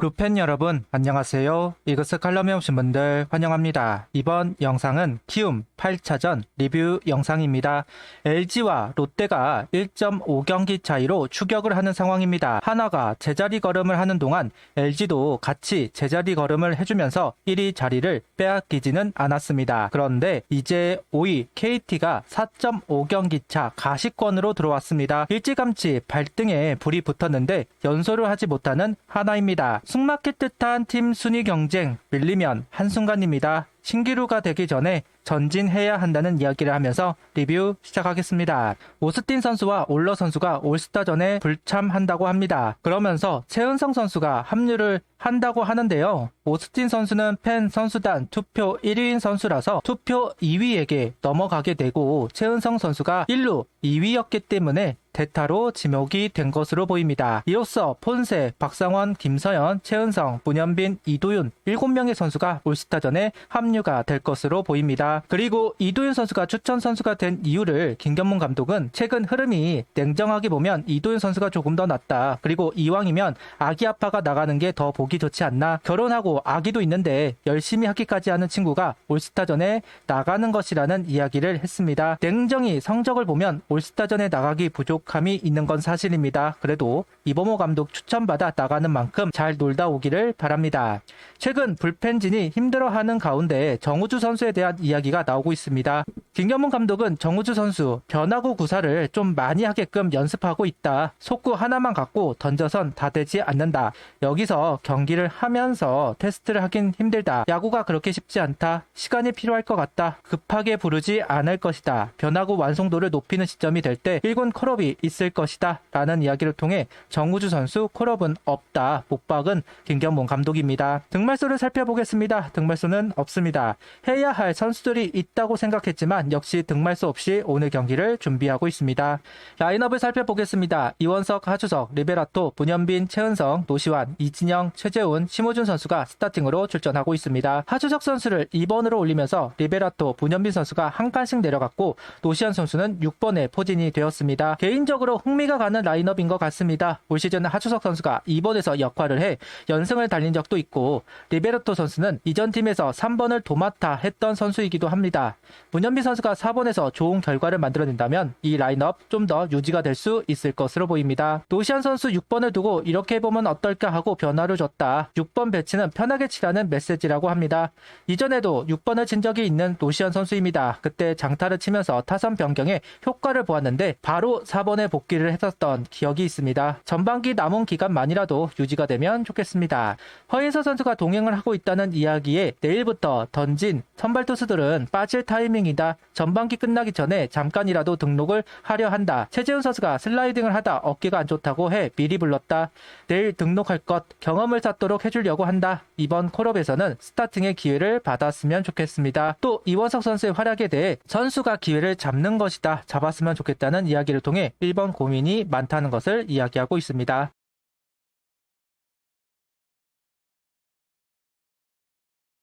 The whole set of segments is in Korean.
루팬 여러분 안녕하세요. 이그스 칼럼에 오신 분들 환영합니다. 이번 영상은 키움 8차전 리뷰 영상입니다. LG와 롯데가 1.5경기 차이로 추격을 하는 상황입니다. 하나가 제자리 걸음을 하는 동안 LG도 같이 제자리 걸음을 해주면서 1위 자리를 빼앗기지는 않았습니다. 그런데 이제 5위 KT가 4.5경기 차 가시권으로 들어왔습니다. 일찌감치 발등에 불이 붙었는데 연소를 하지 못하는 하나입니다. 숨막힐 듯한 팀 순위 경쟁, 밀리면 한순간입니다. 신기루가 되기 전에 전진해야 한다는 이야기를 하면서 리뷰 시작하겠습니다. 오스틴 선수와 올러 선수가 올스타전에 불참한다고 합니다. 그러면서 최은성 선수가 합류를 한다고 하는데요. 오스틴 선수는 팬 선수단 투표 1위인 선수라서 투표 2위에게 넘어가게 되고 최은성 선수가 1루 2위였기 때문에 대타로 지목이 된 것으로 보입니다. 이로써 폰세, 박상원, 김서연, 최은성, 문현빈, 이도윤 7명의 선수가 올스타전에 합류가 될 것으로 보입니다. 그리고 이도윤 선수가 추천 선수가 된 이유를 김경문 감독은 최근 흐름이 냉정하게 보면 이도윤 선수가 조금 더 낫다. 그리고 이왕이면 아기 아빠가 나가는 게 더 보기 좋지 않나. 결혼하고 아기도 있는데 열심히 하기까지 하는 친구가 올스타전에 나가는 것이라는 이야기를 했습니다. 냉정히 성적을 보면 올스타전에 나가기 부족함이 있는 건 사실입니다. 그래도 이범호 감독 추천받아 나가는 만큼 잘 놀다 오기를 바랍니다. 최근 불펜진이 힘들어하는 가운데 정우주 선수에 대한 이야기가 나오고 있습니다. 김경문 감독은 정우주 선수 변화구 구사를 좀 많이 하게끔 연습하고 있다. 속구 하나만 갖고 던져선 다 되지 않는다. 여기서 경기를 하면서 테스트를 하긴 힘들다. 야구가 그렇게 쉽지 않다. 시간이 필요할 것 같다. 급하게 부르지 않을 것이다. 변화구 완성도를 높이는 시점이 될 때 1군 콜업이 있을 것이다. 라는 이야기를 통해 정우주 선수 콜업은 없다. 못 박은 김경문 감독입니다. 등말소를 살펴보겠습니다. 등말소는 없습니다. 해야 할 선수들이 있다고 생각했지만 역시 등말소 없이 오늘 경기를 준비하고 있습니다. 라인업을 살펴보겠습니다. 이원석, 하주석, 리베라토, 문현빈, 최은성, 노시환, 이진영, 최재훈, 심호준 선수가 스타팅으로 출전하고 있습니다. 하주석 선수를 2번으로 올리면서 리베라토, 문현빈 선수가 한 칸씩 내려갔고 노시환 선수는 6번에 포진이 되었습니다. 개인적으로 흥미가 가는 라인업인 것 같습니다. 올 시즌 하주석 선수가 2번에서 역할을 해 연승을 달린 적도 있고 리베라토 선수는 이전 팀에서 3번을 도맡아 했던 선수이기도 합니다. 문현빈 선수가 4번에서 좋은 결과를 만들어낸다면 이 라인업 좀 더 유지가 될 수 있을 것으로 보입니다. 노시안 선수 6번을 두고 이렇게 해보면 어떨까 하고 변화를 줬다. 6번 배치는 편하게 치라는 메시지라고 합니다. 이전에도 6번을 친 적이 있는 노시안 선수입니다. 그때 장타를 치면서 타선 변경에 효과를 보았는데 바로 4번에 복귀를 했었던 기억이 있습니다. 전반기 남은 기간만이라도 유지가 되면 좋겠습니다. 허인서 선수가 동행을 하고 있다는 이야기에 내일부터 던진 선발 투수들은 빠질 타이밍이다. 전반기 끝나기 전에 잠깐이라도 등록을 하려 한다. 최재훈 선수가 슬라이딩을 하다 어깨가 안 좋다고 해 미리 불렀다. 내일 등록할 것 경험을 쌓도록 해주려고 한다. 이번 콜업에서는 스타팅의 기회를 받았으면 좋겠습니다. 또 이원석 선수의 활약에 대해 선수가 기회를 잡는 것이다. 잡았으면 좋겠다는 이야기를 통해 1번 고민이 많다는 것을 이야기하고 있습니다.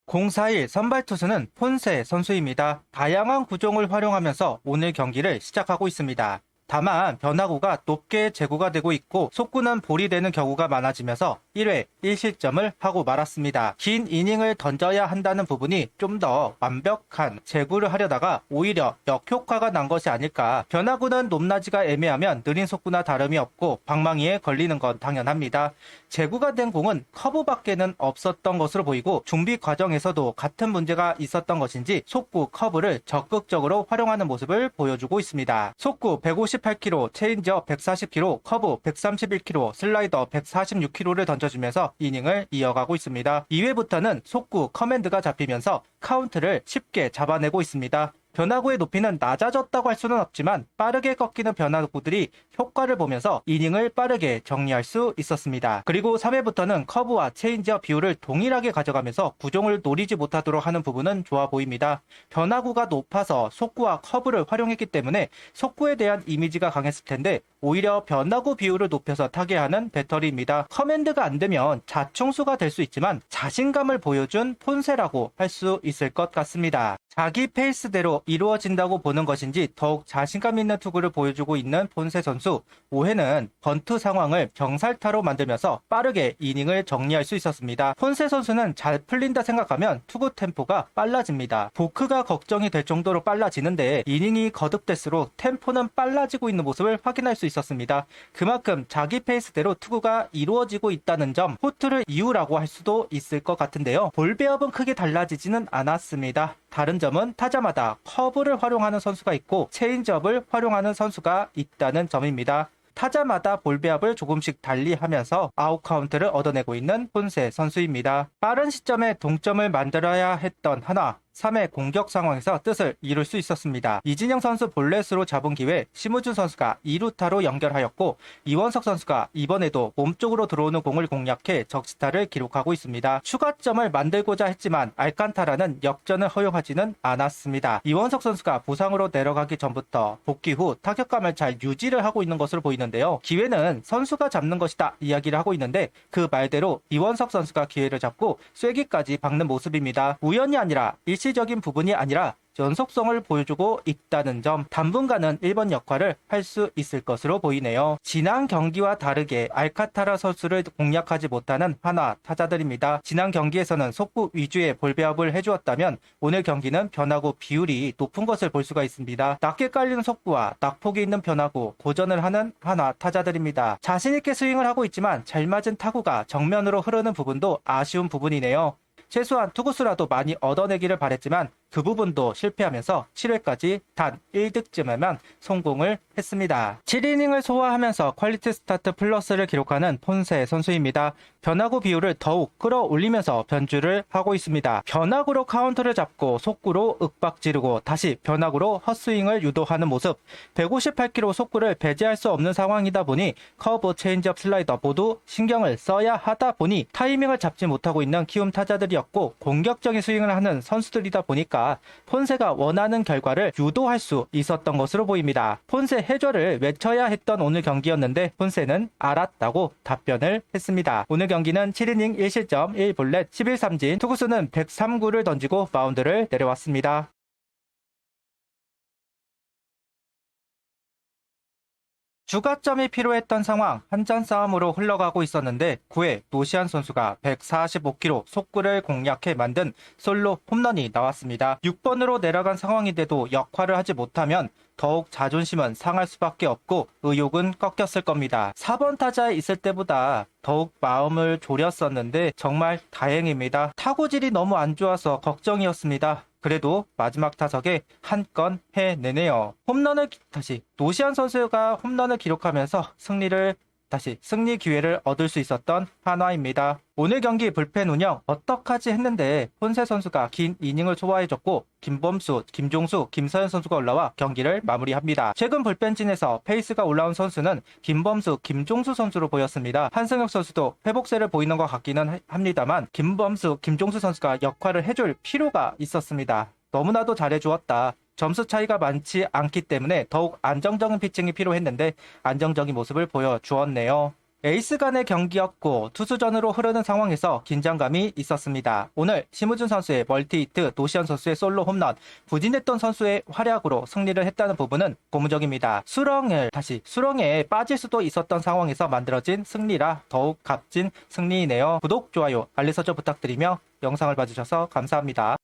041 선발 투수는 폰세 선수입니다. 다양한 구종을 활용하면서 오늘 경기를 시작하고 있습니다. 다만 변화구가 높게 제구가 되고 있고 속구는 볼이 되는 경우가 많아지면서 1회 1실점을 하고 말았습니다. 긴 이닝을 던져야 한다는 부분이 좀 더 완벽한 제구를 하려다가 오히려 역효과가 난 것이 아닐까. 변화구는 높낮이가 애매하면 느린 속구나 다름이 없고 방망이에 걸리는 건 당연합니다. 제구가 된 공은 커브밖에는 없었던 것으로 보이고 준비 과정에서도 같은 문제가 있었던 것인지 속구 커브를 적극적으로 활용하는 모습을 보여주고 있습니다. 속구 158km, 체인지업 140km, 커브 131km, 슬라이더 146km를 던져주면서 이닝을 이어가고 있습니다. 2회부터는 속구 커맨드가 잡히면서 카운트를 쉽게 잡아내고 있습니다. 변화구의 높이는 낮아졌다고 할 수는 없지만 빠르게 꺾이는 변화구들이 효과를 보면서 이닝을 빠르게 정리할 수 있었습니다. 그리고 3회부터는 커브와 체인지업 비율을 동일하게 가져가면서 구종을 노리지 못하도록 하는 부분은 좋아 보입니다. 변화구가 높아서 속구와 커브를 활용했기 때문에 속구에 대한 이미지가 강했을 텐데 오히려 변화구 비율을 높여서 타개하는 배터리입니다. 커맨드가 안 되면 자충수가 될 수 있지만 자신감을 보여준 폰세라고 할 수 있을 것 같습니다. 자기 페이스대로 이루어진다고 보는 것인지 더욱 자신감 있는 투구를 보여주고 있는 폰세 선수. 5회는 번트 상황을 병살타로 만들면서 빠르게 이닝을 정리할 수 있었습니다. 폰세 선수는 잘 풀린다 생각하면 투구 템포가 빨라집니다. 보크가 걱정이 될 정도로 빨라지는데 이닝이 거듭될수록 템포는 빨라지고 있는 모습을 확인할 수 있었습니다. 그만큼 자기 페이스대로 투구가 이루어지고 있다는 점, 호투를 이유라고 할 수도 있을 것 같은데요. 볼 배합은 크게 달라지지는 않았습니다. 다른 점은 타자마다 커브를 활용하는 선수가 있고 체인지업을 활용하는 선수가 있다는 점입니다. 타자마다 볼 배합을 조금씩 달리하면서 아웃 카운트를 얻어내고 있는 폰세 선수입니다. 빠른 시점에 동점을 만들어야 했던 하나, 3회 공격 상황에서 뜻을 이룰 수 있었습니다. 이진영 선수 볼넷으로 잡은 기회 심우준 선수가 2루타로 연결하였고 이원석 선수가 이번에도 몸쪽으로 들어오는 공을 공략해 적시타를 기록하고 있습니다. 추가점을 만들고자 했지만 알칸타라는 역전을 허용하지는 않았습니다. 이원석 선수가 부상으로 내려가기 전부터 복귀 후 타격감을 잘 유지를 하고 있는 것으로 보이는데요. 기회는 선수가 잡는 것이다 이야기를 하고 있는데 그 말대로 이원석 선수가 기회를 잡고 쐐기까지 박는 모습입니다. 우연이 아니라 일시적인 부분이 아니라 연속성을 보여주고 있다는 점, 당분간은 1번 역할을 할 수 있을 것으로 보이네요. 지난 경기와 다르게 알카타라 선수를 공략하지 못하는 하나 타자들입니다. 지난 경기에서는 속구 위주의 볼 배합을 해주었다면 오늘 경기는 변화구 비율이 높은 것을 볼 수가 있습니다. 낮게 깔리는 속구와 낙폭이 있는 변화구 고전을 하는 하나 타자들입니다. 자신있게 스윙을 하고 있지만 잘 맞은 타구가 정면으로 흐르는 부분도 아쉬운 부분이네요. 최소한 투구수라도 많이 얻어내기를 바랬지만 그 부분도 실패하면서 7회까지 단 1득점에만 성공을 했습니다. 7이닝을 소화하면서 퀄리티 스타트 플러스를 기록하는 폰세 선수입니다. 변화구 비율을 더욱 끌어올리면서 변주를 하고 있습니다. 변화구로 카운트를 잡고 속구로 윽박 지르고 다시 변화구로 헛스윙을 유도하는 모습. 158km 속구를 배제할 수 없는 상황이다 보니 커브, 체인지업, 슬라이더 모두 신경을 써야 하다 보니 타이밍을 잡지 못하고 있는 키움 타자들이었고 공격적인 스윙을 하는 선수들이다 보니까 폰세가 원하는 결과를 유도할 수 있었던 것으로 보입니다. 폰세 해줘를 외쳐야 했던 오늘 경기였는데 폰세는 알았다고 답변을 했습니다. 오늘 경기는 7이닝 1실점 1볼넷 11삼진, 투구수는 103구를 던지고 마운드를 내려왔습니다. 추가점이 필요했던 상황, 한잔 싸움으로 흘러가고 있었는데 9회 노시안 선수가 145km 속구를 공략해 만든 솔로 홈런이 나왔습니다. 6번으로 내려간 상황인데도 역할을 하지 못하면 더욱 자존심은 상할 수밖에 없고 의욕은 꺾였을 겁니다. 4번 타자에 있을 때보다 더욱 마음을 졸였었는데 정말 다행입니다. 타구질이 너무 안 좋아서 걱정이었습니다. 그래도 마지막 타석에 한 건 해내네요. 노시안 선수가 홈런을 기록하면서 승리 기회를 얻을 수 있었던 한화입니다. 오늘 경기 불펜 운영 어떡하지 했는데 폰세 선수가 긴 이닝을 소화해줬고 김범수, 김종수, 김서현 선수가 올라와 경기를 마무리합니다. 최근 불펜진에서 페이스가 올라온 선수는 김범수, 김종수 선수로 보였습니다. 한승혁 선수도 회복세를 보이는 것 같기는 합니다만 김범수, 김종수 선수가 역할을 해줄 필요가 있었습니다. 너무나도 잘해주었다. 점수 차이가 많지 않기 때문에 더욱 안정적인 피칭이 필요했는데 안정적인 모습을 보여주었네요. 에이스 간의 경기였고 투수전으로 흐르는 상황에서 긴장감이 있었습니다. 오늘 심우준 선수의 멀티히트, 노시안 선수의 솔로 홈런, 부진했던 선수의 활약으로 승리를 했다는 부분은 고무적입니다. 수렁에 빠질 수도 있었던 상황에서 만들어진 승리라 더욱 값진 승리이네요. 구독, 좋아요, 알림 설정 부탁드리며 영상을 봐주셔서 감사합니다.